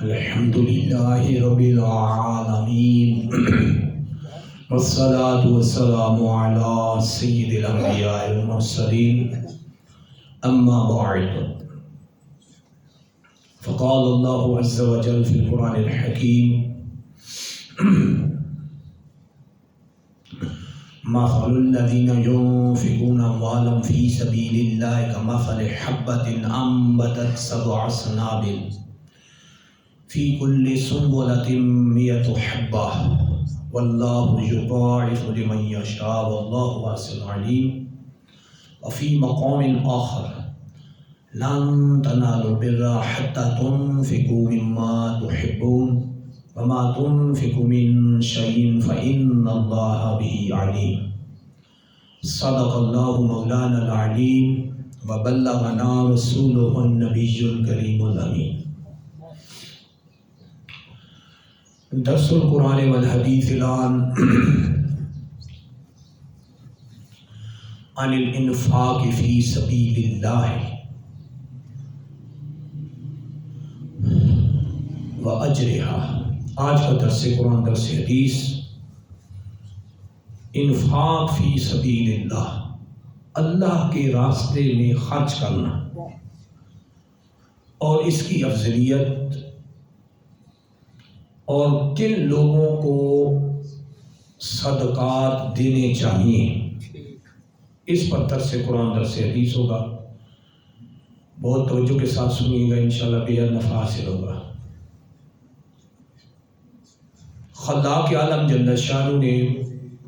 الحمد للہ رب العالمین والصلاة والسلام علی سید الانبیاء والمرسلین اما بعد فقال اللہ عز وجل فی القرآن الحکیم مثل الذین ينفقون اموالهم فی سبیل اللہ کمثل حبۃ انبتت سبع سنابل فی کل سنبلۃ مئۃ حبۃ واللہ یضاعف لمن یشاء واللہ واسع علیم۔ وفی مقام آخر لن تنالوا البر حتى تنفقوا مما تحبون وما تنفقوا من شيء فإن الله به عليم۔ صدق الله مولانا العليم وبلغنا رسوله النبي الكريم الأمين۔ درس القرآن والحدیث الآن عن الانفاق فی سبیل اللہ واجرها۔ آج کا درس قرآن درس حدیث انفاق فی سبیل اللہ، اللہ کے راستے میں خرچ کرنا اور اس کی افضلیت اور کن لوگوں کو صدقات دینے چاہیے، اس پر درس قرآن درس حدیث ہوگا۔ بہت توجہ کے ساتھ سنیے گا، انشاءاللہ بے نفع حاصل ہوگا۔ خلاق عالم جل شانہ نے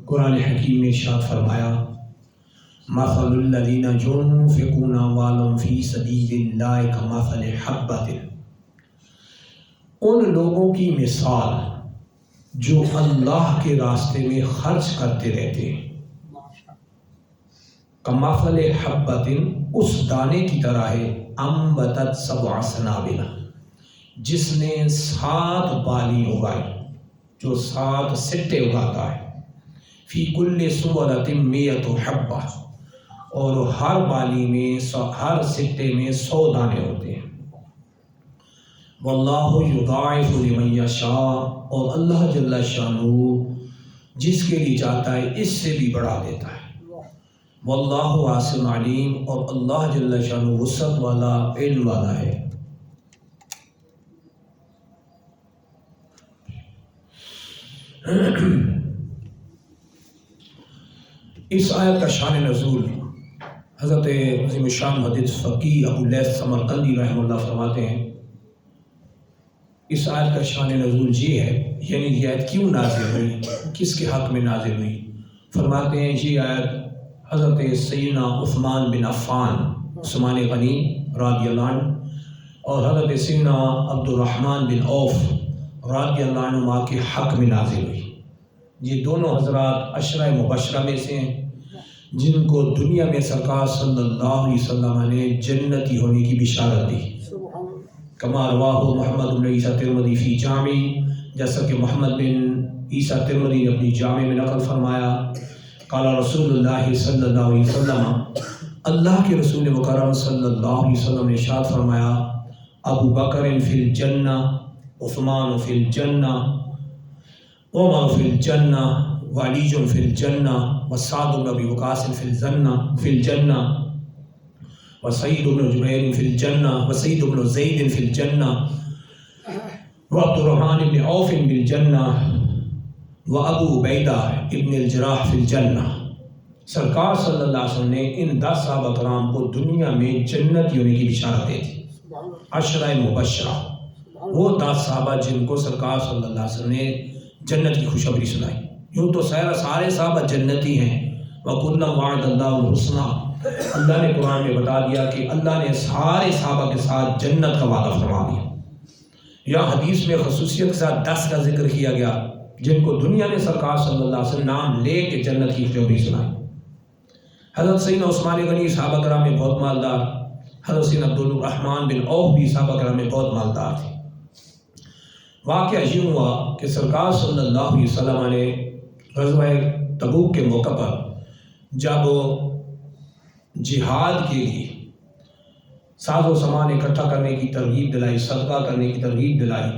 قرآن حکیم میں ارشاد فرمایا مثل الذین ينفقون اموالهم فی سبیل اللہ کمثل حبۃ، ان لوگوں کی مثال جو اللہ کے راستے میں خرچ کرتے رہتے ہیں، کمثل حبۃ، اس دانے کی طرح ہے، انبتت سبع سنابل، جس نے 7 بالی اگائی، جو 7 سٹے اگاتا ہے، فی کل سنبلۃ مئۃ حبۃ، اور ہر بالی میں ہر سٹے میں 100 دانے ہوتے ہیں۔ واللہ یضاعف لمن یشاء، اور اللہ جل شانہ جس کے لیے چاہتا ہے اس سے بھی بڑھا دیتا ہے۔ واللہ واسع علیم، اور اللہ جل شانہ وسعت والا، علم والا ہے۔ اس آیت کا شان نزول حضرت عظیم الشان محدث فقیہ ابو لیث سمرقندی رحمہ اللہ فرماتے ہیں، اس آیت کا شان نزول یہ ہے، یعنی یہ آیت کیوں نازل ہوئی، کس کے حق میں نازل ہوئی۔ فرماتے ہیں یہ آیت حضرت سیدنا عثمان بن عفان عثمان غنی رضی اللہ عنہ اور حضرت سیدنا عبد الرحمن بن عوف رضی اللہ عنہ کے حق میں نازل ہوئی۔ یہ دونوں حضرات عشرہ مبشرہ میں سے ہیں جن کو دنیا میں سرکار صلی اللہ علیہ وسلم نے جنتی ہونے کی بشارت دی، کما رواہ محمد بن عیسیٰ ترمذی فی جامع، جیسا کہ محمد بن عیسیٰ ترمذی نے اپنی جامع میں نقل فرمایا، قال رسول اللہ صلی اللہ علیہ وسلم، اللہ کے رسول مکرم صلی اللہ علیہ وسلم نے ارشاد فرمایا، ابو بکر فی الجنہ، عثمان فی الجنہ، عمر فی الجنہ، وعلی فی الجنہ، وسعد بن ابی وقاص فی الجنہ، وسعید بن جبیر فی الجنہ، وسعید بن زید فی الجنہ، وعبد الرحمن بن عوف بالجنہ، وابو عبیدہ ابن الجراح فی الجنہ۔ سرکار صلی اللہ علیہ وسلم نے ان 10 صحابہ کرام کو دنیا میں جنتی ہونے کی بشارت دی تھی، عشرہ مبشرہ، وہ 10 صحابہ جن کو سرکار صلی اللہ علیہ وسلم نے جنت کی خوشخبری سنائی۔ یوں تو سارے صحابہ جنتی ہیں، وَكُلًّا وَعَدَ اللَّهُ الْحُسْنَىٰ، اللہ نے قرآن میں بتا دیا کہ اللہ نے سارے صحابہ کے ساتھ جنت کا وعدہ فرما دیا۔ یا حدیث میں خصوصیت کے ساتھ 10 کا ذکر کیا گیا جن کو دنیا نے سرکار صلی اللہ علیہ وسلم نام لے کے جنت کی خوشخبری سنائی۔ حضرت سیدنا عثمان غنی صحابہ کرام میں بہت مالدار، حضرت سیدنا عبد الرحمن بن عوف بھی صحابہ کرام میں بہت مالدار تھے۔ واقعہ یہ ہوا کہ سرکار صلی اللہ علیہ وسلم نے غزوہ تبوک کے موقع پر جب جہاد کے لیے ساز و سامان اکٹھا کرنے کی ترغیب دلائی، صدقہ کرنے کی ترغیب دلائی،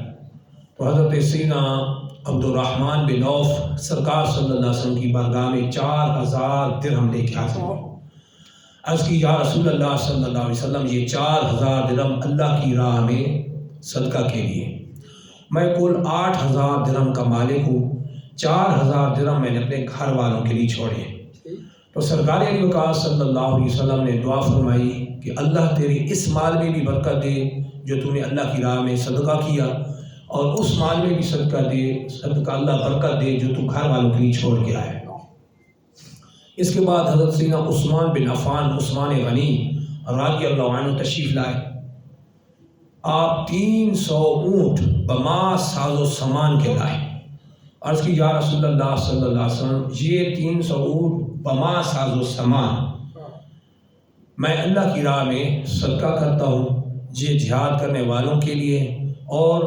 تو حضرت سیدنا عبد الرحمن بن عوف سرکار صلی اللہ علیہ وسلم کی بارگاہ میں 4000 درہم لے کے حاضر ہوئے۔ عرض کی یا رسول اللہ صلی اللہ علیہ وسلم، یہ 4000 درہم اللہ کی راہ میں صدقہ کے لیے، میں کل 8000 درہم کا مالک ہوں، 4000 درہم میں نے اپنے گھر والوں کے لیے چھوڑے۔ تو سرکار علی وقار صلی اللہ علیہ وسلم نے دعا فرمائی کہ اللہ تیرے اس مال میں بھی برکت دے جو تو نے اللہ کی راہ میں صدقہ کیا، اور اس مال میں بھی صدقہ دے، صدقہ اللہ برکت دے جو تو گھر والوں کے لیے چھوڑ کے آئے۔ اس کے بعد حضرت سیدنا عثمان بن عفان، عثمان غنی رضی اللہ عنہ تشریف لائے۔ آپ 300 اونٹ بما ساز و سامان کے لائے۔ عرض کی یا رسول اللہ صلی اللہ علیہ وسلم، یہ 300 اونٹ بما ساز و سامان میں اللہ کی راہ میں صدقہ کرتا ہوں، یہ جہاد کرنے والوں کے لیے اور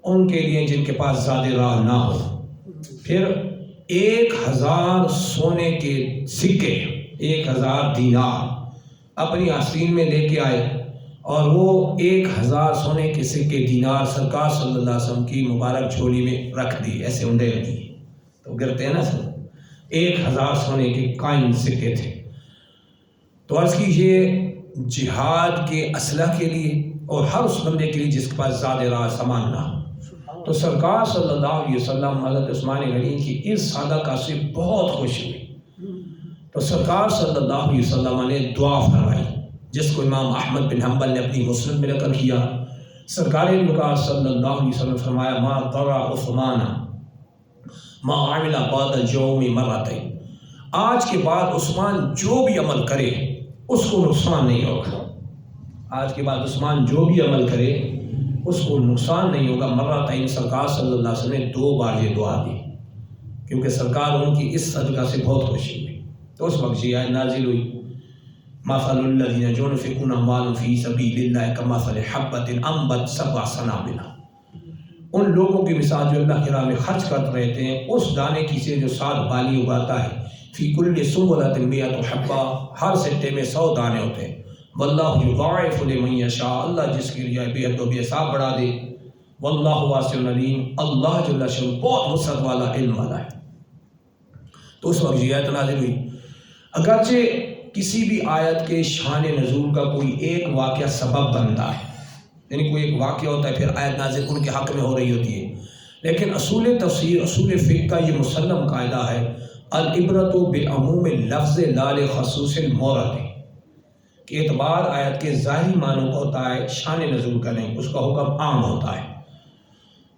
ان کے لیے جن کے پاس زیادہ راہ نہ ہو۔ پھر 1000 سونے کے سکے، 1000 دینار اپنی آستین میں لے کے آئے، اور وہ 1000 سونے کے سکے دینار سرکار صلی اللہ علیہ وسلم کی مبارک جھولی میں رکھ دی، ایسے انڈے رکھی تو گرتے ہیں نا سر، 1000 سونے کے قائم سکے تھے۔ تو عرض کی یہ جہاد کے اسلحہ کے لیے اور ہر اس بندے کے لیے جس کے پاس زیادہ راہ سامان نہ ہو۔ تو سرکار صلی اللہ علیہ وسلم حضرت عثمان غنی کی اس صدقہ سے بہت خوش ہوئی۔ تو سرکار صلی اللہ علیہ وسلم نے دعا فرمائی، جس کو امام احمد بن حنبل نے اپنی مسند میں نقل کیا۔ سرکار وقار صلی اللہ علیہ وسلم فرمایا ما ضر عثمان ما عمل بعد اليوم مرتين، آج کے بعد عثمان جو بھی عمل کرے اس کو نقصان نہیں ہوگا۔ آج کے بعد عثمان جو بھی عمل کرے اس کو نقصان نہیں ہوگا۔ مرتين، سرکار صلی اللہ علیہ وسلم نے 2 بار یہ دعا دی، کیونکہ سرکار ان کی اس صدقہ سے بہت خوشی ہوئی۔ تو اس وقت یہ آیت نازل ہوئی مثل الذین ينفقون اموالهم فی سبیل اللہ کمثل حبۃ انبتت 7 سنابل، ان لوگوں کی مثال جو اللہ کی راہ میں خرچ کرتے رہتے ہیں اس دانے کی سے جو 7 بالی اگاتا ہے، فی کل سنبلۃ 100 حبہ، ہر سٹے میں 100 دانے ہوتے ہیں، واللہ یضاعف لمن یشاء، اللہ جس کے لیے بے حد و بے حساب بڑھا دے، واللہ واسع علیم، اللہ جل شانہ بہت وسعت والا، علم والا ہے۔ تو اس وقت یہ آیت نازل ہوئی۔ اگرچہ کسی بھی آیت کے شان نزول کا کوئی ایک واقعہ سبب بنتا ہے، یعنی کوئی ایک واقعہ ہوتا ہے پھر آیت نازل ان کے حق میں ہو رہی ہوتی ہے، لیکن اصول تفسیر، اصول فقہ کا یہ مسلم قاعدہ ہے العبرۃ بعموم اللفظ لا لخصوص المورد، کہ اعتبار آیت کے ظاہری معنوں کا ہوتا ہے، شان نزول کا نہیں، اس کا حکم عام ہوتا ہے۔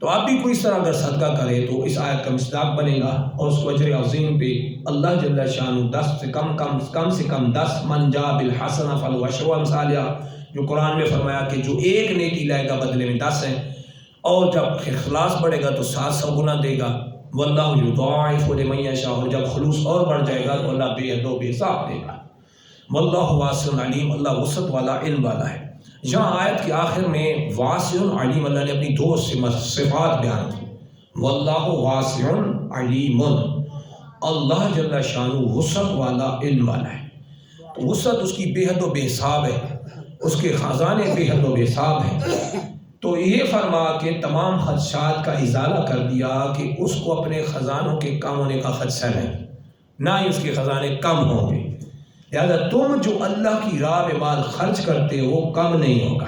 تو آپ بھی کوئی اس طرح اگر صدقہ کرے تو اس آیت کا مصداق بنے گا، اور اس کو اجر عظیم پہ اللہ جل شانہ 10 سے کم سے کم 10 من جاء بالحسنہ فلہ عشر امثالہا، جو قرآن میں فرمایا کہ جو ایک نیکی لائے گا بدلے میں 10 ہیں، اور جب اخلاص بڑھے گا تو 700 گنا دے گا، واللہ یضاعف لمن یشاء، اور جب خلوص اور بڑھ جائے گا تو اللہ بے حد و بے حساب دے گا، واللہ واسع علیم، اللہ وسعت والا، علم والا ہے۔ یہاں آیت کے آخر میں واسع علیم، اللہ نے اپنی 2 صفات بیان کی، واللہ واسع علیم، اللہ جل شانہ وسعت والا، علم والا ہے۔ تو وسعت اس کی بے حد و بے حساب ہے، اس کے خزانے بے حد و بے حساب ہیں۔ تو یہ فرما کہ تمام خدشات کا ازالہ کر دیا کہ اس کو اپنے خزانوں کے کم ہونے کا خدشہ نہیں، نہ ہی اس کے خزانے کم ہوں گے، لہذا تم جو اللہ کی راہ میں مال خرچ کرتے ہو کم نہیں ہوگا،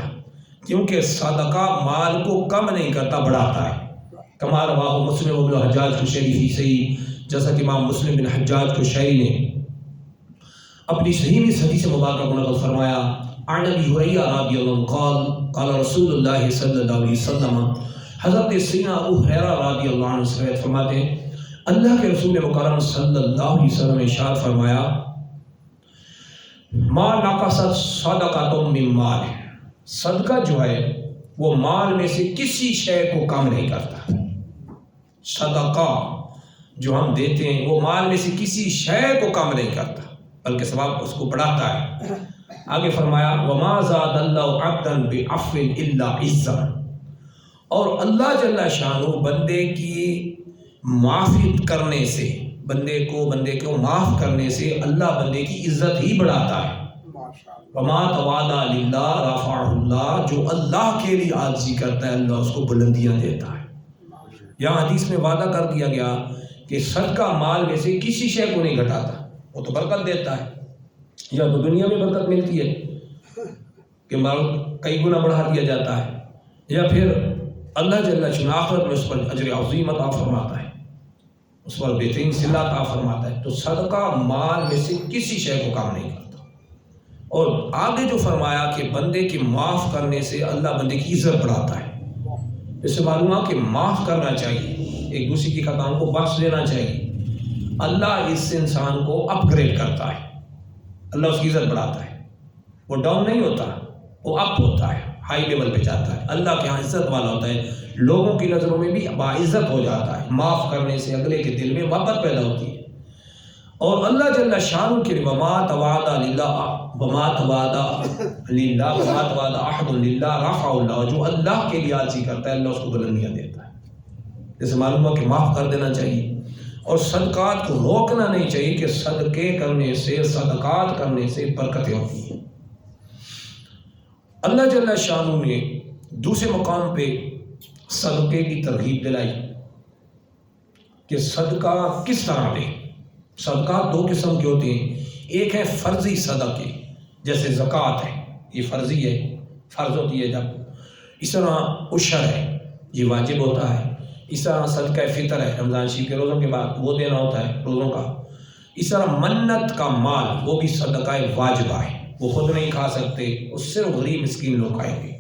کیونکہ صدقہ مال کو کم نہیں کرتا، بڑھاتا ہے۔ کما رواہ مسلم بن حجاج قشیری فی صحیح، جیسا کہ امام مسلم بن حجاج قشیری نے اپنی صحیح میں حدیث مبارکہ کو نقل فرمایا، عن ابی ہریرہ رضی اللہ عنہ قال قال رسول اللہ صلی اللہ علیہ وسلم، حضرت سیدنا ابو ہریرہ رضی اللہ عنہ سے روایت فرماتے ہیں اللہ کے رسول مکرم صلی اللہ علیہ وسلم نے ارشاد فرمایا ما نقصت صدقۃ من مال، صدقہ جو ہے وہ مال میں سے کسی شے کو کم نہیں کرتا۔ صدقہ جو ہم دیتے ہیں وہ مال میں سے کسی شے کو کم نہیں کرتا بلکہ ثواب اس کو بڑھاتا ہے۔ آگے فرمایا وما زاد اللہ عبدا بعفو الا عزا، اور اللہ جل شانہ بندے کی معافی کرنے سے، بندے کو معاف کرنے سے اللہ بندے کی عزت ہی بڑھاتا ہے۔ وما تواضع للہ رفعہ اللہ، جو اللہ کے لیے عاجزی کرتا ہے اللہ اس کو بلندیاں دیتا ہے۔ یہاں حدیث میں وعدہ کر دیا گیا کہ صدقہ مال میں سے کسی شے کو نہیں گھٹاتا، وہ تو برکت دیتا ہے۔ یا تو دنیا میں برکت ملتی ہے کہ مال کئی گنا بڑھا دیا جاتا ہے، یا پھر اللہ جل شانہ آخرت میں اس پر اجر عظیم عطا فرماتا ہے، اس پر بہترین صلہ عطا فرماتا ہے۔ تو صدقہ مال میں سے کسی شے کو کم نہیں کرتا۔ اور آگے جو فرمایا کہ بندے کے معاف کرنے سے اللہ بندے کی عزت بڑھاتا ہے، اس سے معلوم ہے کہ معاف کرنا چاہیے، ایک دوسرے کی خطاؤں کو بخش دینا چاہیے۔ اللہ اس انسان کو اپ گریڈ کرتا ہے، اللہ اس کی عزت بڑھاتا ہے، وہ ڈاؤن نہیں ہوتا، وہ اپ ہوتا ہے، ہائی لیول پہ جاتا ہے، اللہ کے ہاں عزت والا ہوتا ہے، لوگوں کی نظروں میں بھی باعزت ہو جاتا ہے۔ معاف کرنے سے اگلے کے دل میں محبت پیدا ہوتی ہے۔ اور اللہ جل شانہ کے وما تواضع احد للہ رفعہ اللہ، جو اللہ کے لیے عاجزی کرتا ہے اللہ اس کو بلندیاں دیتا ہے۔ جیسے معلوم ہو کہ معاف کر دینا چاہیے، اور صدقات کو روکنا نہیں چاہیے کہ صدقے کرنے سے، صدقات کرنے سے برکتیں ہوتی ہیں۔ اللہ جل شانہ نے دوسرے مقام پہ صدقے کی ترغیب دلائی کہ صدقہ کس طرح دیں۔ صدقات دو قسم کے ہوتے ہیں، ایک ہے فرضی صدقے، جیسے زکوٰۃ ہے، یہ فرضی ہے، فرض ہوتی ہے جب۔ اس طرح عشر ہے، یہ واجب ہوتا ہے۔ اس طرح صدقہ فطر ہے، رمضان شریف کے روزوں کے بعد وہ دینا ہوتا ہے، روزوں کا۔ اس طرح منت کا مال، وہ بھی صدقہ واجبہ ہے، وہ خود نہیں کھا سکتے، اس سے غریب مسکین لوگ کھائیں گے۔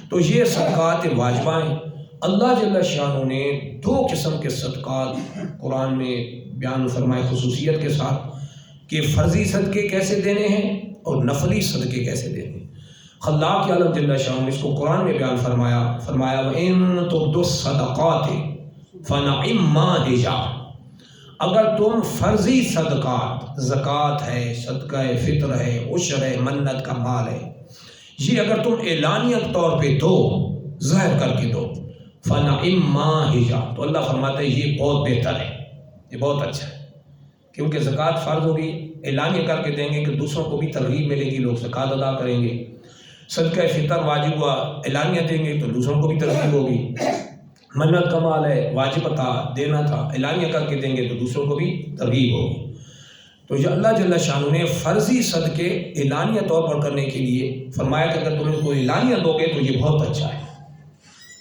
تو یہ صدقات واجبہ ہیں۔ اللہ جل شانہ نے دو قسم کے صدقات قرآن میں بیان فرمائے خصوصیت کے ساتھ، کہ فرضی صدقے کیسے دینے ہیں اور نفلی صدقے کیسے دینے ہیں۔ خلاق عالم جل شانہ نے اس کو قرآن میں بیان فرمایا وَإِن تُبْدُوا الصَّدَقَاتِ فَنِعِمَّا هِيَ، اگر تم فرضی صدقات، زکوٰۃ ہے، صدقہ فطر ہے، عشر ہے، منت کا مال ہے، یہ اگر تم اعلانیہ طور پہ دو، ظاہر کر کے دو، فَنِعِمَّا هِيَ، تو اللہ فرماتا ہے یہ بہت بہتر ہے، یہ بہت اچھا ہے، کیونکہ زکوٰۃ فرض ہوگی، اعلانیہ کر کے دیں گے کہ دوسروں کو بھی ترغیب ملے گی، لوگ زکوٰۃ ادا کریں گے۔ صدقہ فطر واجب ہوا، اعلانیہ دیں گے تو دوسروں کو بھی ترغیب ہوگی۔ منت کا مال ہے، واجب تھا، دینا تھا، اعلانیہ کر کے دیں گے تو دوسروں کو بھی ترغیب ہوگی۔ تو یہ اللہ جل شانہ نے فرضی صدقے اعلانیہ طور پر کرنے کے لیے فرمایا کہ اگر تم اس کو اعلانیہ دو گے تو یہ بہت اچھا ہے۔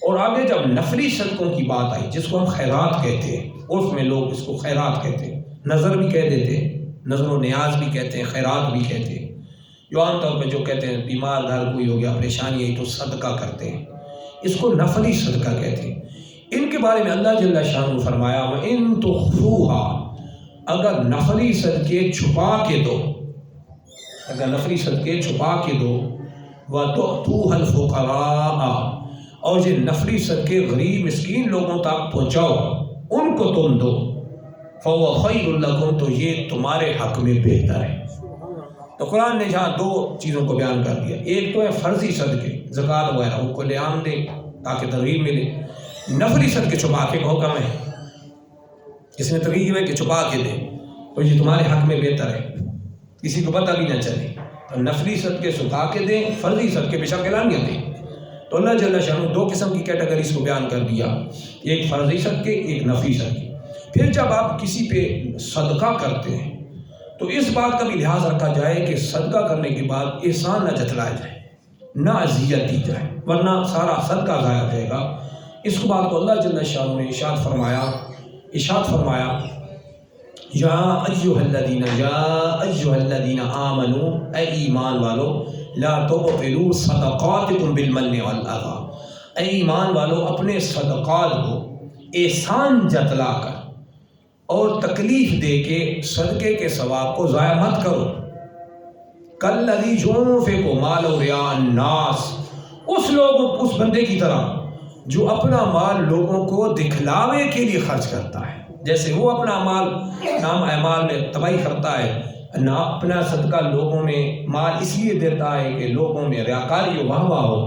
اور آگے جب نفلی صدقوں کی بات آئی، جس کو ہم خیرات کہتے ہیں، عرف میں لوگ اس کو خیرات کہتے ہیں، نظر بھی کہہ دیتے ہیں، نظر و نیاز بھی کہتے ہیں، خیرات بھی کہتے ہیں۔ جو عام طور پہ جو کہتے ہیں بیمار گھر کوئی ہو گیا، پریشانی ہے تو صدقہ کرتے ہیں، اس کو نفلی صدقہ کہتے ہیں۔ ان کے بارے میں اللہ جل شانہ فرمایا وَإِن تُخْفُوهَا، اگر نفلی صدقے چھپا کے دو، اگر نفلی صدقے چھپا کے دو، وَتُؤْتُوهَا الْفُقَرَاءَ، اور یہ نفلی صدقے غریب مسکین لوگوں تک پہنچاؤ، ان کو تم دو، فَهُوَ خَيْرٌ لَكُمْ، تو یہ تمہارے حق میں بہتر ہے۔ تو قرآن نے جہاں دو چیزوں کو بیان کر دیا، ایک تو ہے فرضی صدقے، زکوٰۃ وغیرہ، وہ کو لیام دے تاکہ ترغیب ملے۔ نفلی صدقے چھپا کے حکم ہے، جس میں ترغیب ہے کہ چھپا کے دے، تو یہ تمہارے حق میں بہتر ہے، کسی کو پتہ بھی نہ چلے۔ تو نفلی صدقے چھپا کے دیں، فرضی صدقے بے شک اعلانیہ دیں۔ تو اللہ جل شانہ دو قسم کی کیٹیگریز کو بیان کر دیا، ایک فرضی صدقے، ایک نفلی صدقے۔ پھر جب آپ کسی پہ صدقہ کرتے ہیں تو اس بات کا بھی لحاظ رکھا جائے کہ صدقہ کرنے کے بعد احسان نہ جتلایا جائے، نہ اذیت دی جائے، ورنہ سارا صدقہ ضائع ہو جائے گا۔ اس کو بات کو اللہ جل شانہ نے ارشاد فرمایا یا ایھا الذین آمنوا، اے ایمان والو، لا تبطلوا صدقاتکم بالمن والاذی، اے ایمان والو اپنے صدقات کو احسان جتلا کر اور تکلیف دے کے صدقے کے ثواب کو ضائع مت کرو۔ کالذی ينفق مالہ رئاء الناس، اس بندے کی طرح جو اپنا مال لوگوں کو دکھلاوے کے لیے خرچ کرتا ہے، جیسے وہ اپنا مال نام اعمال میں تباہی کرتا ہے، نہ اپنا صدقہ لوگوں میں مال اس لیے دیتا ہے کہ لوگوں میں ریاکاری و واہ واہ ہو،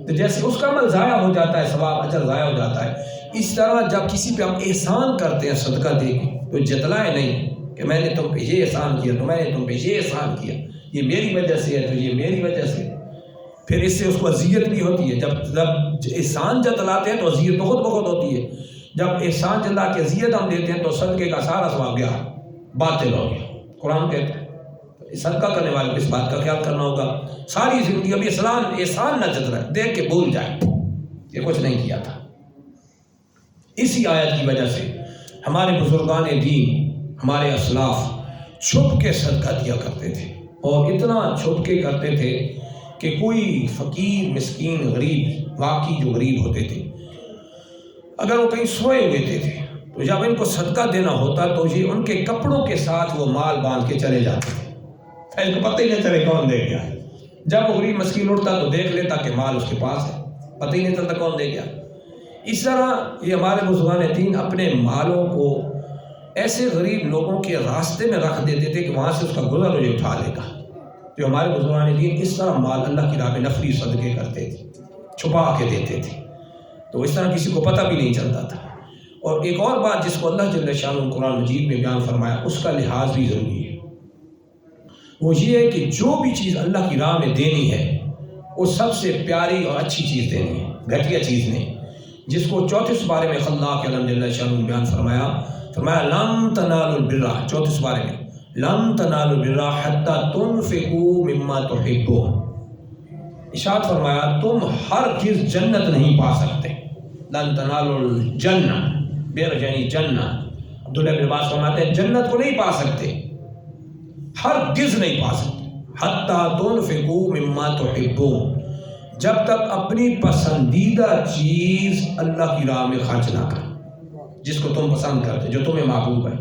تو جیسے اس کا عمل ضائع ہو جاتا ہے، ثواب اجر ضائع ہو جاتا ہے۔ اس طرح جب کسی پہ ہم احسان کرتے ہیں صدقہ دے کے، تو جتلائے نہیں کہ میں نے تم پہ یہ احسان کیا، تو میں نے تم پہ یہ احسان کیا، یہ میری وجہ سے ہے تو یہ میری وجہ سے. پھر اس سے اس کو اذیت بھی ہوتی ہے. جب احسان جتلاتے ہیں تو اذیت بہت بہت ہوتی ہے. جب احسان جلا کے اذیت ہم دیتے ہیں تو صدقے کا سارا ثواب گیا باطل ہو گیا. قرآن کہتا ہے صدقہ کرنے والے کو اس بات کا خیال کرنا ہوگا. ساری زندگی ابھی احسان نہ جتلا ہے، دیکھ کے بھول جائے یہ کچھ نہیں کیا تھا. اسی آیت کی وجہ سے ہمارے بزرگان دین، ہمارے اسلاف چھپ کے صدقہ دیا کرتے تھے، اور اتنا چھپ کے کرتے تھے کہ کوئی فقیر مسکین غریب، واقعی جو غریب ہوتے تھے، اگر وہ کہیں سوئے ہوئے تھے تو جب ان کو صدقہ دینا ہوتا تو یہ ان کے کپڑوں کے ساتھ وہ مال باندھ کے چلے جاتے تھے. ان کو پتہ ہی نہیں چلے کون دے گیا. جب وہ غریب مسکین اٹھتا تو دیکھ لیتا کہ مال اس کے پاس ہے، پتہ ہی نہیں چلتا کون دے گیا. اس طرح یہ ہمارے بزرگان دین اپنے مالوں کو ایسے غریب لوگوں کے راستے میں رکھ دیتے تھے کہ وہاں سے اس کا گزر مجھے اٹھا لے گا. جو ہمارے بزرگان دین اس طرح مال اللہ کی راہ میں نفلی صدقے کرتے تھے، چھپا کے دیتے تھے، تو اس طرح کسی کو پتہ بھی نہیں چلتا تھا. اور ایک اور بات جس کو اللہ جل شانہ قرآن مجید میں بیان فرمایا، اس کا لحاظ بھی ضروری ہے. وہ یہ ہے کہ جو بھی چیز اللہ کی راہ میں دینی ہے وہ سب سے پیاری اور اچھی چیز دینی ہے، گھٹیا چیز نہیں. جس کو 34 بارے میں خلاق علم جل شانہ بیان فرمایا لن تنالوا البر، 34 بارے میں لن تنالوا البر حتی تنفقوا مما تحبون. ارشاد فرمایا تم ہرگز جنت نہیں پا سکتے. لن تنالوا الجنہ، بر یعنی جنہ. عبداللہ بن عباس فرماتے ہیں جنت کو نہیں پا سکتے، ہرگز نہیں پا سکتے. حتی تنفقوا مما تحبون، جب تک اپنی پسندیدہ چیز اللہ کی راہ میں خرچ نہ کرو، جس کو تم پسند کرتے، جو تمہیں محبوب ہے.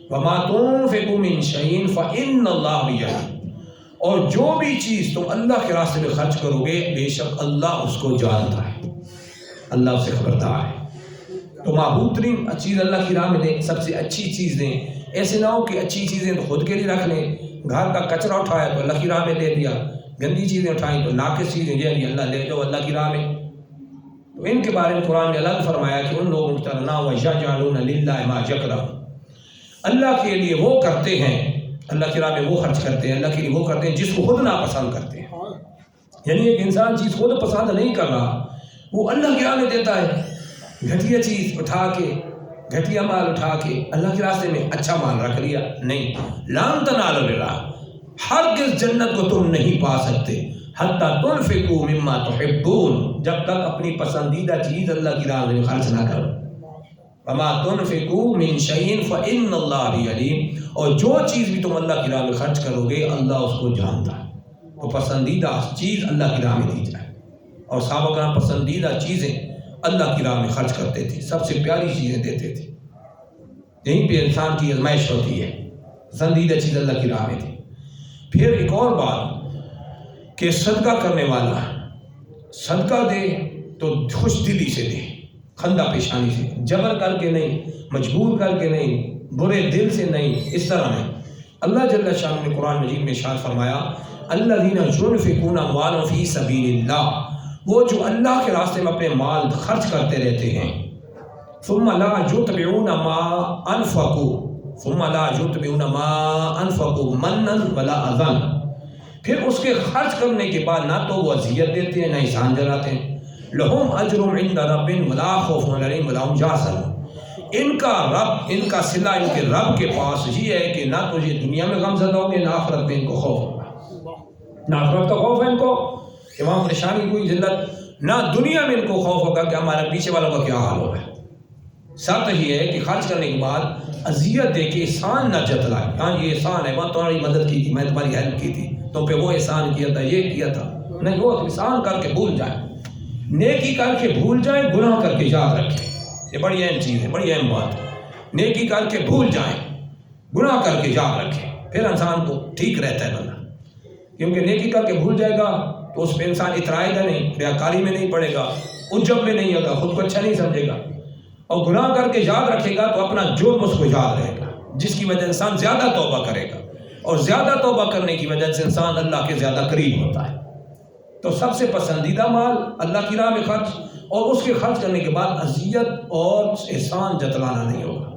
وما تنفقوا من شیء فإن اللہ به، اور جو بھی چیز تم اللہ کے راستے میں خرچ کرو گے بے شک اللہ اس کو جانتا ہے، اللہ اس سے خبردار ہے. تو محبوب ترین چیز اللہ کی راہ میں دیں، سب سے اچھی چیز دیں. ایسے نہ ہو کہ اچھی چیزیں تو خود کے لیے رکھ لیں، گھر کا کچرا اٹھایا تو اللہ کی راہ میں دے دیا، گندی چیزیں اٹھائیں تو ناقص چیزیں یہ اللہ لے جاؤ اللہ کی راہ میں. تو ان کے بارے میں قرآن نے الگ فرمایا کہ ان لوگوں کی طرح نہ وَيَجْعَلُونَ لِلَّهِ مَا يَكْرَهُ، اللہ کے لیے وہ کرتے ہیں، اللہ کی راہ میں وہ خرچ کرتے ہیں، اللہ کے لیے وہ کرتے ہیں جس کو خود ناپسند کرتے ہیں. یعنی ایک انسان چیز خود پسند نہیں کر رہا، وہ اللہ کی راہ میں دیتا ہے. گھٹیا چیز اٹھا کے، گھٹیا مال اٹھا کے اللہ کے راستے میں اچھا مال رکھ لیا، نہیں. لن تنالوا البر، ہرگز جنت کو تم نہیں پا سکتے حتی تنفقوا مما تحبون، جب تک اپنی پسندیدہ چیز اللہ کی راہ میں خرچ نہ کرو. وما تنفقوا من شیء فإن اللہ به علیم، اور جو چیز بھی تم اللہ کی راہ میں خرچ کرو گے اللہ اس کو جانتا ہے. تو پسندیدہ چیز اللہ کی راہ میں دی جائے. اور صحابہ کرام پسندیدہ چیزیں اللہ کی راہ میں خرچ کرتے تھے، سب سے پیاری چیزیں دیتے تھے. یہیں پہ انسان کی آزمائش ہوتی ہے، پسندیدہ چیز اللہ کی راہ میں تھی. پھر ایک اور بات کہ صدقہ کرنے والا صدقہ دے تو خوش دلی سے دے، خندہ پیشانی سے، جبر کر کے نہیں، مجبور کر کے نہیں، برے دل سے نہیں، اس طرح نہیں. اللہ جل شانہ نے قرآن مجید میں ارشاد فرمایا الذین ينفقون اموالهم فی سبیل اللہ، وہ جو اللہ کے راستے میں اپنے مال خرچ کرتے رہتے ہیں. ثم لا يتبعون ما انفقوا، ثم لا يتبعون ما انفقوا منا ولا اذى، پھر اس کے خرچ کرنے کے بعد نہ تو وہ اذیت دیتے ہیں نہ احسان جلاتے ہیں. لہم اجر عند ربهم ولا خوف علیہم ولا هم يحزنون، ان کا رب، ان کا صلہ ان کے رب کے پاس یہ ہے کہ نہ تو یہ دنیا میں غم زدہ ہوں گے، نہ آخرت میں ان کو خوف ہوگا. نہ آخرت کا خوف ہے ان کو کہ وہاں پریشانی کوئی ذلت، نہ دنیا میں ان کو خوف ہوگا کہ ہمارے پیچھے والوں کا کیا حال ہوگا. ساتھ یہ ہے کہ خرچ کرنے کے بعد اذیت دے کے احسان نہ جتلائے. ہاں یہ احسان ہے، میں تمہاری مدد کی تھی، میں تمہاری ہیلپ کی تھی، تم پہ وہ احسان کیا تھا، یہ کیا تھا. نہیں، وہ احسان کر کے بھول جائیں، نیکی کر کے بھول جائیں، گناہ کر کے یاد رکھیں. یہ بڑی اہم چیز ہے، بڑی اہم بات ہے. نیکی کر کے بھول جائیں، گناہ کر کے یاد رکھیں، پھر انسان کو ٹھیک رہتا ہے بندہ. کیونکہ نیکی کر کے بھول جائے گا تو اس پہ انسان اترائے گا نہیں، ریاکاری میں نہیں پڑے گا، عجب میں نہیں ہوگا، خود کو اچھا نہیں سمجھے گا. اور گناہ کر کے یاد رکھے گا تو اپنا جرم اس کو یاد رہے گا، جس کی وجہ انسان زیادہ توبہ کرے گا، اور زیادہ توبہ کرنے کی وجہ سے انسان اللہ کے زیادہ قریب ہوتا ہے. تو سب سے پسندیدہ مال اللہ کی راہ میں خرچ، اور اس کے خرچ کرنے کے بعد اذیت اور احسان جتلانا نہیں ہوگا.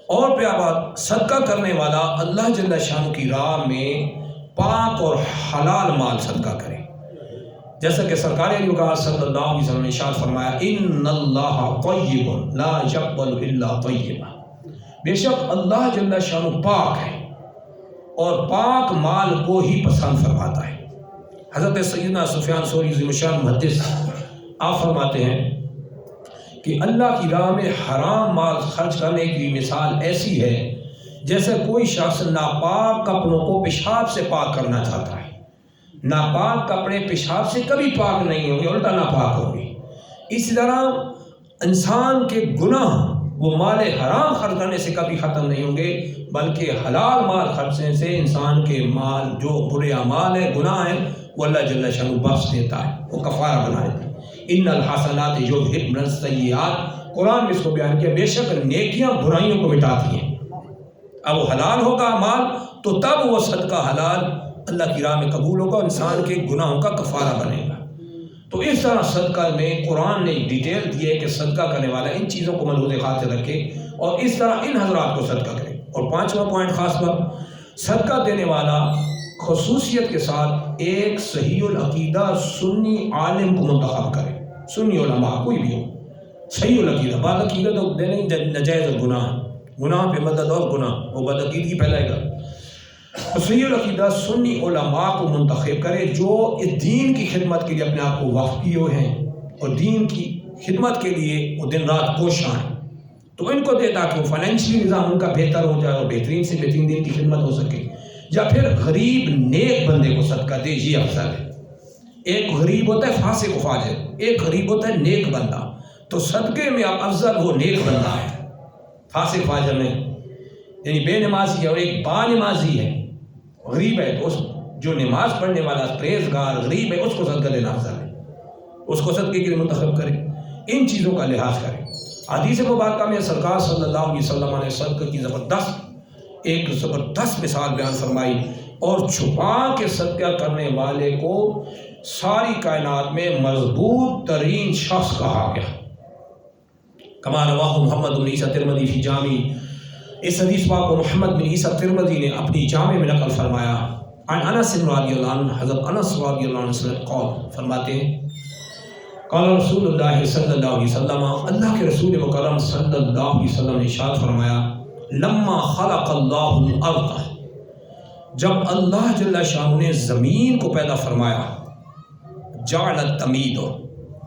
اور پہ بات، صدقہ کرنے والا اللہ جل شانہ کی راہ میں پاک اور حلال مال صدقہ کرے. جیسا کہ سرکار علی وقار صلی اللہ علیہ وسلم نے ارشاد فرمایا ان اللہ طیب لا یقبل الا طیبا، بے شک اللہ جل شانہ پاک ہے اور پاک مال کو ہی پسند فرماتا ہے. حضرت سیدنا سفیان ثوری عظیم الشان محدث آپ فرماتے ہیں کہ اللہ کی راہ میں حرام مال خرچ کرنے کی مثال ایسی ہے جیسے کوئی شخص ناپاک کپڑوں کو پیشاب سے پاک کرنا چاہتا ہے. ناپاک کپڑے پیشاب سے کبھی پاک نہیں ہوں گے، الٹا ناپاک ہوں گے. اسی طرح انسان کے گناہ وہ مال حرام خرچ کرنے سے کبھی ختم نہیں ہوں گے، بلکہ حلال مال خرچنے سے انسان کے مال جو برے اعمال ہیں، گناہ ہیں، وہ اللہ جل شانہ بخش دیتا ہے، وہ کفارہ بنا دیتا ہے. ان الحسنات یذہبن السیئات، قرآن میں اس کو بیان کیا، بے شک نیکیاں برائیوں کو مٹاتی ہیں. اب وہ حلال ہوگا مال تو تب وہ صدقہ حلال اللہ کی راہ میں قبول ہوگا اور انسان کے گناہوں کا کفارہ بنے گا. تو اس طرح صدقہ میں قرآن نے ڈیٹیل دی ہے کہ صدقہ کرنے والا ان چیزوں کو ملحوظ خاطر رکھے اور اس طرح ان حضرات کو صدقہ کرے. اور پانچواں پوائنٹ خاص بات، صدقہ دینے والا خصوصیت کے ساتھ ایک صحیح العقیدہ سنی عالم کو منتخب کرے. سنی علماء کوئی بھی ہو، صحیح العقیدہ. بعد عقیدہ تو دینے نجائز اور گناہ پہ مدد اور گناہ، وہ بدعقیدگی پھیلائے گا. صحیح العقیدہ سنی علماء کو منتخب کرے جو دین کی خدمت کے لیے اپنے آپ کو وقف کیے ہوئے ہیں اور دین کی خدمت کے لیے وہ دن رات کوشاں ہیں. تو ان کو دے تاکہ وہ فائنینشلی نظام ان کا بہتر ہو جائے اور بہترین سے بہترین دین کی خدمت ہو سکے. یا پھر غریب نیک بندے کو صدقہ دے، یہ افضل ہے. ایک غریب ہوتا ہے فاسق و فاجر، ایک غریب ہوتا ہے نیک بندہ. تو صدقے میں اب افضل وہ نیک بندہ ہے، فاسق فاجر نہیں. یعنی بے نمازی ہے اور ایک با نمازی ہے، غریب ہے، تو اس جو نماز پڑھنے والا پرہیزگار غریب ہے اس کو صدقہ دینا افضل ہے، اس کو صدقے کے لیے منتخب کرے. ان چیزوں کا لحاظ کرے. حدیث مبارکہ میں سرکار صلی اللہ علیہ وسلم نے صدقہ کی ایک زبردست مثال بیان فرمائی اور چھپا کے صدقہ کرنے والے کو ساری کائنات میں مضبوط ترین شخص کہا گیا. کما رواہ محمد بن عیسیٰ ترمذی فی جامع، اس حدیث پاک کو محمد بن عیسیٰ ترمذی نے اپنی جامع میں نقل فرمایا. عن انس رضی اللہ عنہ، حضرت انس رضی اللہ عنہ سے قول فرماتے ہیں قال رسول اللہ صلی اللہ علیہ وسلم، اللہ کے رسول مکرم صلی اللہ علیہ وسلم نے ارشاد فرمایا لما خلق اللہ الارض، جب اللہ جل شانہ نے زمین کو پیدا فرمایا، جعلت تمید،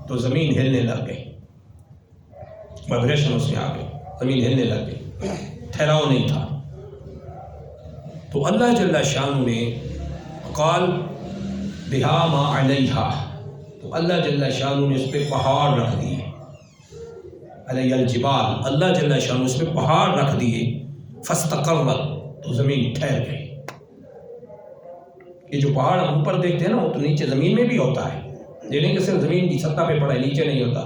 تو زمین ہلنے لگ گئی، وائبریشن اس میں آ گئی، زمین ہلنے لگ گئی، ٹھہراؤ نہیں تھا. تو اللہ جل شانہ نے قال بہا ما علیہا، تو اللہ جل شانہ نے اس پہ پہاڑ رکھ دیے، علیہ الجبال، اللہ جل شانہ اس پہ پہاڑ رکھ دیے، فاستقرت، تو زمین ٹھہر گئی. یہ جو پہاڑ ہم اوپر دیکھتے ہیں نا، وہ تو نیچے زمین میں بھی ہوتا ہے، یہ نہیں کہ صرف زمین کی سطح پہ پڑا ہے، نیچے نہیں ہوتا.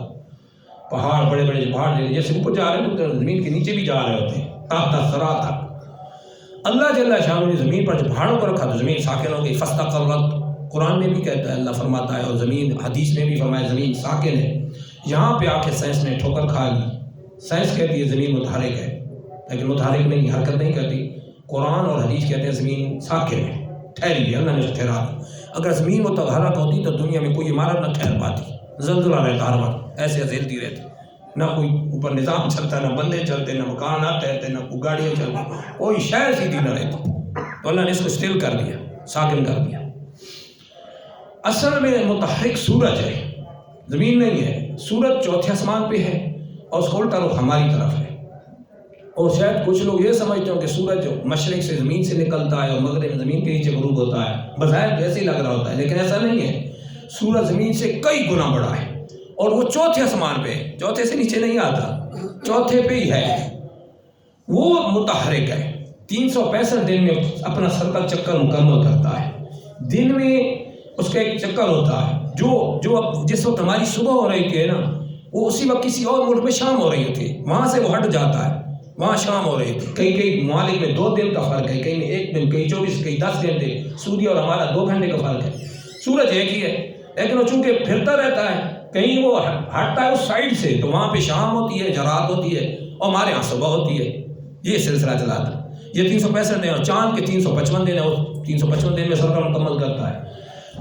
پہاڑ بڑے بڑے جو پہاڑ جیسے اوپر جا رہے ہیں تو زمین کے نیچے بھی جا رہے ہوتے ہیں، تحت ثرا تک. اللہ جل شانہ نے زمین پر جب پہاڑوں پر رکھا تو زمین ساکن ہو گئی. فاستقرت، قرآن میں بھی کہتا ہے، اللہ فرماتا ہے، اور زمین حدیث میں بھی فرمایا زمین ساکن ہے. یہاں پہ آ کے سائنس نے ٹھوکر کھا لی. سائنس کہتی ہے زمین متحرک ہے، لیکن متحرک نہیں، حرکت نہیں کرتی. قرآن اور حدیث کہتے ہیں زمین ساکن ہے، ٹھہری ہے، اللہ نے ٹھہرا دی. اگر زمین متحرک ہوتی تو دنیا میں کوئی عمارت نہ ٹھہر پاتی، زلزلہ رہتا ہر وقت، ایسے ایسے ہلتی رہتی، نہ کوئی اوپر نظام چلتا، نہ بندے چلتے، نہ مکانات تیرتے، نہ کوئی گاڑیاں چلتی، کوئی شے سیدھی نہ رہتی. تو اللہ نے اس کو اسٹل کر دیا، ساکن کر دیا. اصل میں متحرک سورج ہے، زمین نہیں ہے. سورج چوتھے آسمان پہ ہے اور اس کا الٹا رخ ہماری طرف ہے. اور شاید کچھ لوگ یہ سمجھتے ہوں کہ سورج مشرق سے زمین سے نکلتا ہے اور مغرب میں زمین کے نیچے غروب ہوتا ہے، بظاہر تو ایسے ہی لگ رہا ہوتا ہے، لیکن ایسا نہیں ہے. سورج زمین سے کئی گنا بڑا ہے اور وہ چوتھے آسمان پہ ہے، چوتھے سے نیچے نہیں آتا، چوتھے پہ ہی ہے. وہ متحرک ہے، 365 دن میں اپنا سرکل چکر مکمل کرتا ہے. دن میں اس کا ایک چکر ہوتا ہے جو اب جس وقت ہماری صبح ہو رہی تھی نا، وہ اسی وقت کسی اور ملک میں شام ہو رہی تھی، وہاں سے وہ ہٹ جاتا ہے، وہاں شام ہو رہی تھی. کئی ممالک میں 2 دن کا فرق ہے، کئی میں 1 دن، کئی 24، کئی 10 گھنٹے. سعودی اور ہمارا 2 گھنٹے کا فرق ہے. سورج ایک ہی ہے، لیکن وہ چونکہ پھرتا رہتا ہے، کہیں وہ ہٹتا ہے اس سائڈ سے، تو وہاں پہ شام ہوتی ہے، رات ہوتی ہے، اور ہمارے یہاں صبح ہوتی ہے. یہ سلسلہ چلاتا ہے. یہ 365 دن اور چاند کے 355 دن ہے، 355 دن میں سب کا مکمل کرتا ہے.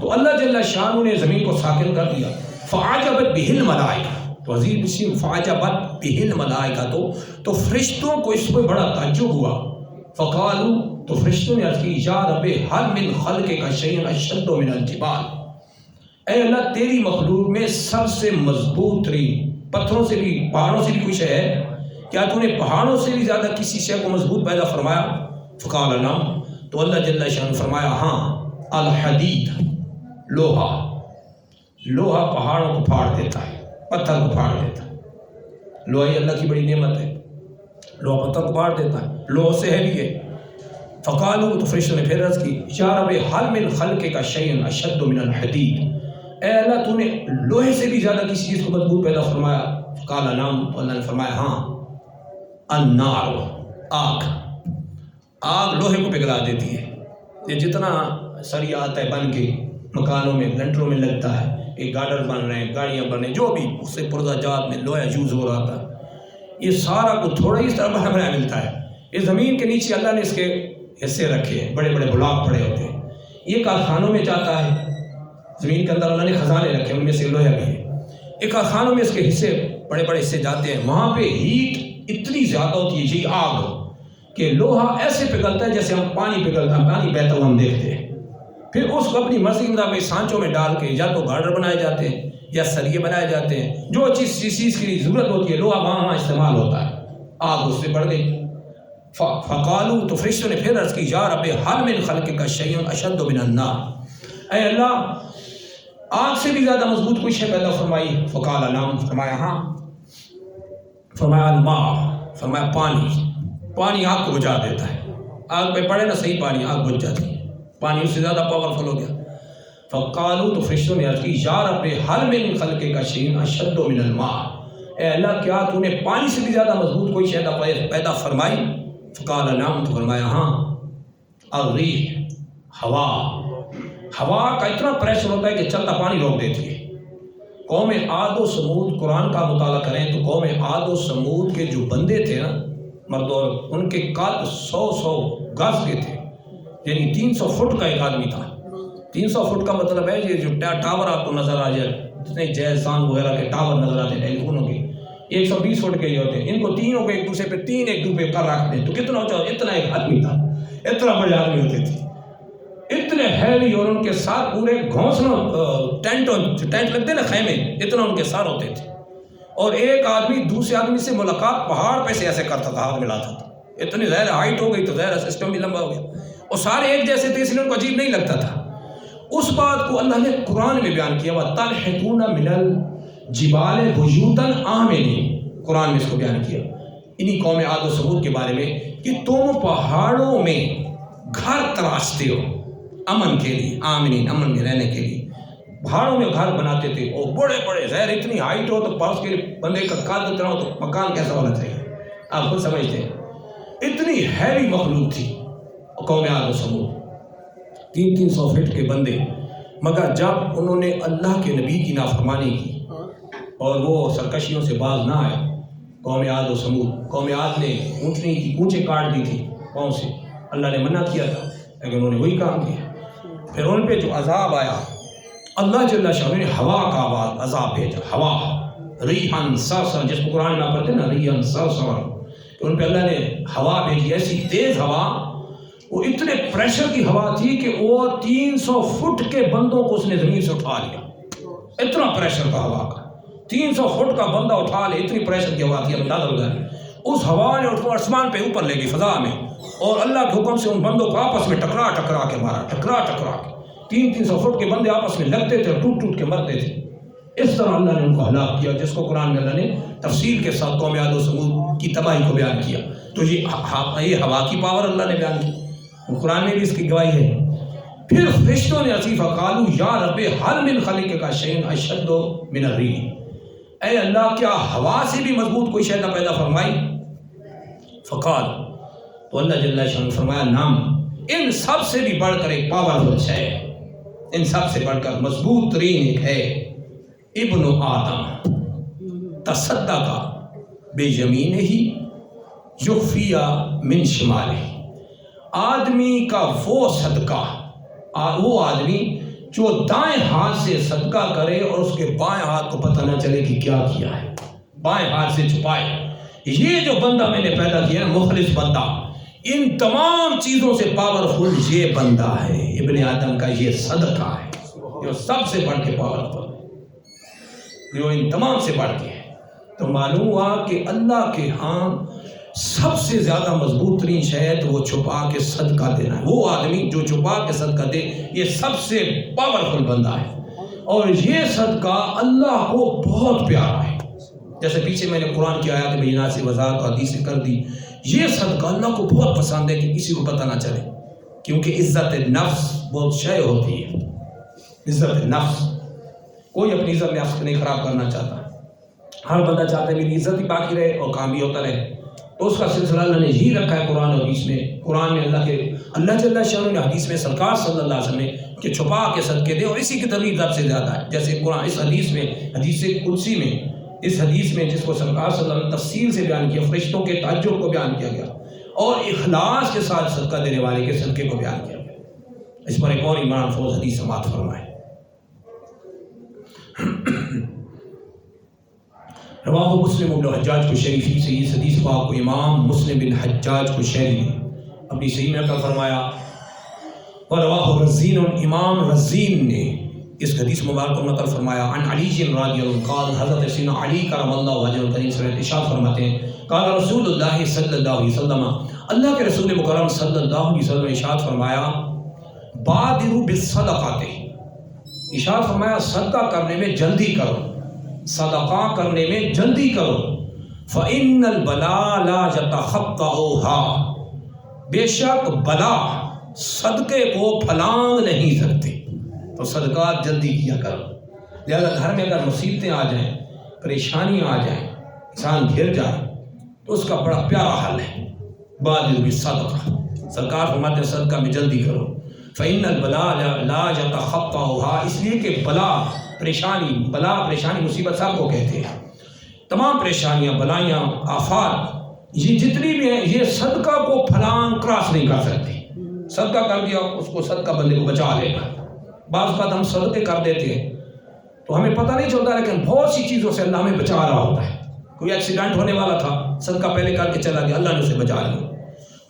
تو اللہ جل شانہ نے زمین کو ساکن کر دیا. فعجبت بہ الملائکہ، تو عزیز مسلم فعجبت بہ الملائکہ، تو فرشتوں کو اس پہ بڑا تعجب ہوا. فقالوا، تو فرشتوں نے عرض کی یا رب ہل من خلقک شیء اشد من الجبال، اے اللہ تیری مخلوق میں سب سے مضبوط ترین، پتھروں سے بھی پہاڑوں سے بھی کچھ ہے، کیا تو نے پہاڑوں سے بھی زیادہ کسی شے کو مضبوط پیدا فرمایا؟ فقال نعم، تو اللہ جل شانہ فرمایا ہاں. الحدید، لوہا پہاڑوں کو پھاڑ دیتا ہے، پتھر کو پھاڑ دیتا ہے. لوہا اللہ کی بڑی نعمت ہے، لوہا پتھر کو پھاڑ دیتا ہے، لوہے سے ہے بھی ہے. فقالوا، تو فرشتوں نے پھر عرض کی یا رب ہل من خلقک شیء اشد من الحدید، اے اللہ تو نے لوہے سے بھی زیادہ کسی چیز کو مضبوط پیدا فرمایا؟ فقال نعم، تو اللہ نے فرمایا ہاں. النار، آگ لوہے کو پگھلا دیتی ہے. یہ جتنا سریا آتا ہے بن کے مکانوں میں لنٹروں میں لگتا ہے، ایک گارڈر بن رہے ہیں، گاڑیاں بن رہے ہیں، جو بھی اس سے پرزہ جات میں لوہا یوز ہو رہا تھا، یہ سارا کو تھوڑا ہی اس طرح بنا ملتا ہے. اس زمین کے نیچے اللہ نے اس کے حصے رکھے ہیں، بڑے بڑے بلاک پڑے ہوتے ہیں. یہ کارخانوں میں جاتا ہے، زمین کے اندر اللہ نے خزانے رکھے، ان میں سے لوہا بھی ہے. ایک کارخانوں میں اس کے حصے بڑے بڑے حصے جاتے ہیں، وہاں پہ ہیٹ اتنی زیادہ ہوتی ہے جی آگ کہ لوہا ایسے پگھلتا ہے جیسے ہم پانی پگھلتا ہے، پانی بہتا ہوا ہم دیکھتے ہیں. پھر اس کو اپنی مرضی کے مطابق سانچوں میں ڈال کے یا تو گارڈر بنائے جاتے ہیں یا سریے بنائے جاتے ہیں. جو چیز کی ضرورت ہوتی ہے لوہا وہاں استعمال ہوتا ہے. آگ اس سے بڑھ گئی. فقالوا، تو فرشتوں نے پھر عرض کی یا رب ہل من خلقک شیء اشد من النار، اے اللہ آگ سے بھی زیادہ مضبوط کوئی شے پیدا فرمائی؟ فقال نعم، فرمایا ہاں. فرمایا الماء، فرمایا پانی آگ کو بجھا دیتا ہے. آگ پہ پڑے نا صحیح پانی، آگ بجھ جاتی ہے، پانی اس سے زیادہ پاورفل ہو گیا. فقالوا، تو فرشتوں نے عرض کی یا رب ہل من خلقک شیء اشد من الماء، اے اللہ کیا تو نے پانی سے بھی زیادہ مضبوط کوئی شے پیدا فرمائی؟ فقال نعم، تو فرمایا ہاں. الریح، ہوا کا اتنا پریشر ہوتا ہے کہ چلتا پانی روک دیتی ہے. قوم عاد و سمود قرآن کا مطالعہ کریں تو قوم عاد و سمود کے جو بندے تھے نا مرد اور ان کے قد 100 گز کے تھے، یعنی 300 فٹ کا ایک آدمی تھا. 300 فٹ کا مطلب ہے یہ جو ٹاور آپ کو نظر آ جائے، جتنے جیسان وغیرہ کے ٹاور نظر آتے ہیں ٹیلی فونوں کے، 120 فٹ کے ہی ہوتے ہیں. ان کو تینوں کو ایک دوسرے پہ ایک دوسرے کر رکھتے ہیں تو کتنا ہوتا ہے؟ اتنا ایک آدمی تھا، اتنا بڑے آدمی ہوتے تھے، اتنے ہیوی. اور ان کے ساتھ پورے گھونسلوں ٹینٹ لگتے نا خیمے، اتنا ان کے ساتھ ہوتے تھے. اور ایک آدمی دوسرے آدمی سے ملاقات پہاڑ پہ سے ایسے کرتا تھا، ہاتھ ملاتا تھا. اتنی ظاہر ہائٹ ہو گئی تو ظاہر سسٹم بھی لمبا ہو گیا. اور سارے ایک جیسے تھے اس لیے ان کو عجیب نہیں لگتا تھا. اس بات کو اللہ نے قرآن میں بیان کیا، وَتَنْحِتُونَ مِنَ الْجِبَالِ بُيُوتًا آمِنِينَ، قرآن میں اس کو بیان کیا انہی قوم عاد و ثمود کے بارے میں کہ تم پہاڑوں میں گھر تراشتے ہو امن کے لیے، آمنین امن میں رہنے کے لیے. پہاڑوں میں گھر بناتے تھے اور بڑے بڑے ظاہر اتنی ہائٹ ہو تو پاس کے بندے کا قد اتنا ہو تو مکان کیسا ہونا چاہیے، آپ خود سمجھتے ہیں. اتنی ہیوی مخلوق تھی قوم عاد و ثمود، 300 فٹ کے بندے. مگر جب انہوں نے اللہ کے نبی کی نافرمانی کی اور وہ سرکشیوں سے باز نہ آئے، قوم عاد و ثمود، قوم عاد نے اونٹنی کی کونچیں کاٹ دی تھی پاؤں سے، اللہ نے منع کیا تھا لیکن انہوں نے وہی کام کیا. پھر ان پہ جو عذاب آیا، اللہ جل شانہ نے ہوا کا عذاب بھیجا. ہوا ریحاً صرصر، جس کو قرآن میں آپ پڑھتے ہیں نا ریحاً صرصر، ان پہ اللہ نے ہوا بھیجی، ایسی تیز ہوا، وہ اتنے پریشر کی ہوا تھی کہ وہ 300 فٹ کے بندوں کو اس نے زمین سے اٹھا لیا. اتنا پریشر کا ہوا کا، 300 فٹ کا بندہ اٹھا لے، اتنی پریشر کی ہوا تھی. اندازہ لگائیں، اس ہوا نے اس کو آسمان پہ اوپر لے گئی فضا میں، اور اللہ کے حکم سے ان بندوں کو آپس میں ٹکرا کے مارا، ٹکرا کے 300 فٹ کے بندے آپس میں لگتے تھے، ٹوٹ کے مرتے تھے. اس طرح اللہ نے ان کو ہلاک کیا، جس کو قرآن میں اللہ نے تفصیل کے ساتھ قوم عاد و ثمود کی تباہی کو بیان کیا. تو یہ ہوا کی پاور اللہ نے بیان کی، قرآن میں بھی اس کی گواہی ہے. پھر فرشتوں نے عصیفہ قالوا یا رب ہل من خلقک شیء اشد من الریح، اے اللہ کیا ہوا سے بھی مضبوط کوئی شے پیدا فرمائی؟ فقال، تو اللہ جل شانہ نے فرمایا نعم، ان سب سے بھی بڑھ کر ایک پاورفل ہے، ان سب سے بڑھ کر مضبوط ترین ایک ہے. ابن آدم تصدق بیمینہ یخفی من شمالہ، آدمی کا وہ صدقہ، وہ آدمی جو دائیں ہاتھ سے صدقہ کرے اور اس کے بائیں ہاتھ کو پتہ نہ چلے کہ کیا کیا ہے، بائیں ہاتھ سے چھپائے، یہ جو بندہ میں نے پیدا کیا ہے مخلص بندہ، ان تمام چیزوں سے پاورفل یہ بندہ ہے، ابن آدم کا یہ صدقہ ہے جو سب سے بڑھ کے پاورفل ہے، جو ان تمام سے بڑھ کے ہے۔ تو معلوم ہوا کہ اللہ کے ہاں سب سے زیادہ مضبوط ترین شے تو وہ چھپا کے صدقہ دینا ہے۔ وہ آدمی جو چھپا کے صدقہ دے یہ سب سے پاورفل بندہ ہے، اور یہ صدقہ اللہ کو بہت پیارا ہے۔ جیسے پیچھے میں نے قرآن کی آیات بینات سے وضاحت اور حدیث سے کر دی، یہ صدقہ اللہ کو بہت پسند ہے کہ کسی کو پتہ نہ چلے، کیونکہ عزت نفس بہت شے ہوتی ہے۔ عزت نفس، کوئی اپنی عزت نفس نہیں خراب کرنا چاہتا، ہر بندہ چاہتا ہے میری عزت ہی باقی رہے اور کام بھی ہوتا رہے۔ تو اس کا سلسلہ اللہ نے یہی رکھا ہے قرآن اور حدیث میں۔ قرآن میں اللہ جل شانہ نے حدیث میں سرکار صلی اللہ علیہ وسلم نے کہ چھپا کے صدقے دے، اور اسی کی دلیل زیادہ سے زیادہ ہے۔ جیسے قرآن اس حدیث میں، حدیث قدسی میں، اس حدیث میں جس کو سرکار صلی اللہ علیہ وسلم نے تفصیل سے بیان کیا، فرشتوں کے تعجب کو بیان کیا گیا اور اخلاص کے ساتھ صدقہ دینے والے کے صدقے کو بیان کیا گیا۔ اس پر ایک اور ایمان افروز حدیث سماعت فرمائے۔ رواہ مسلم بن حجاج کو شریفی سے اس حدیث پاک کو امام مسلم بن حجاج کو شریفی نے اپنی صحیح میں نقل فرمایا، اور رواہ رزین، امام رزین نے اس حدیث مبارک کو نقل فرمایا۔ عن علی رضی اللہ عنہ قال، حضرت سیدنا علی کرم اللہ وجہہ الکریم سے ارشاد فرماتے ہیں، قال رسول اللہ صلی اللہ علیہ وسلم، اللہ کے رسول مکرم صلی اللہ علیہ وسلم نے ارشاد فرمایا، بادروا بالصدقات، ارشاد فرمایا صدقہ کرنے میں جلدی کرو، صدقہ کرنے میں جلدی کرو، فَإِنَّ الْبَلَا لَا يَتَخَطَّئُهَا، بے شک بلا صدقے کو پھلانگ نہیں سکتے، تو صدقات جلدی کیا کرو۔ لہذا گھر میں اگر مصیبتیں آ جائیں، پریشانیاں آ جائیں، انسان گھر جائے تو اس کا بڑا پیارا حل ہے بادروا بالصدقہ، سرکار فرماتے ہیں صدقہ میں جلدی کرو۔ فَإِنَّ الْبَلَا لَا يَتَخَطَّئُهَا، اس لیے کہ بلا پریشانی مصیبت سب کو کہتے ہیں، تمام پریشانیاں، بلائیاں، آفات یہ جتنی بھی ہیں یہ صدقہ کو پھلانگ کراس نہیں کر سکتی۔ صدقہ کر دیا اس کو صدقہ بندے کو بچا لے گا۔ بعض بات ہم صدقے کر دیتے ہیں تو ہمیں پتہ نہیں چلتا، لیکن بہت سی چیزوں سے اللہ ہمیں بچا رہا ہوتا ہے۔ کوئی ایکسیڈنٹ ہونے والا تھا، صدقہ پہلے کر کے چلا گیا، اللہ نے اسے بچا لیا۔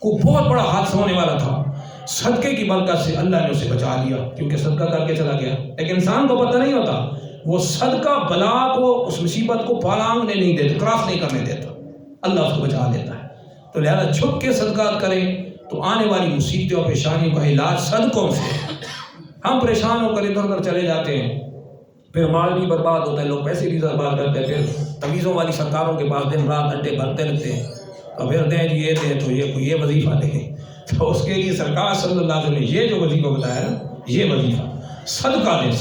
کوئی بہت بڑا حادثہ ہونے والا تھا، صدقے کی برکت سے اللہ نے اسے بچا لیا کیونکہ صدقہ کر کے چلا گیا۔ لیکن انسان کو پتہ نہیں ہوتا، وہ صدقہ بلا کو، اس مصیبت کو پھلانگنے نہیں دیتا، کراس نہیں کرنے دیتا، اللہ اس کو بچا لیتا ہے۔ تو لہذا چھپ کے صدقات کریں تو آنے والی مصیبتوں اور پریشانیوں کا علاج صدقوں سے۔ ہم پریشان ہو کر ادھر ادھر چلے جاتے ہیں، پھر مال بھی برباد ہوتا ہے، لوگ پیسے بھی برباد کرتے ہیں، پھر تویزوں والی سرکاروں کے پاس دن رات اڈے بھرتے لگتے ہیں، تو پھر دیں جی یہ دیں تو یہ وظیفہ دیں، تو اس کے لیے سرکار صلی اللہ علیہ وسلم نے یہ جو وظیفہ بتایا ہے یہ وظیفہ صدقہ دیں۔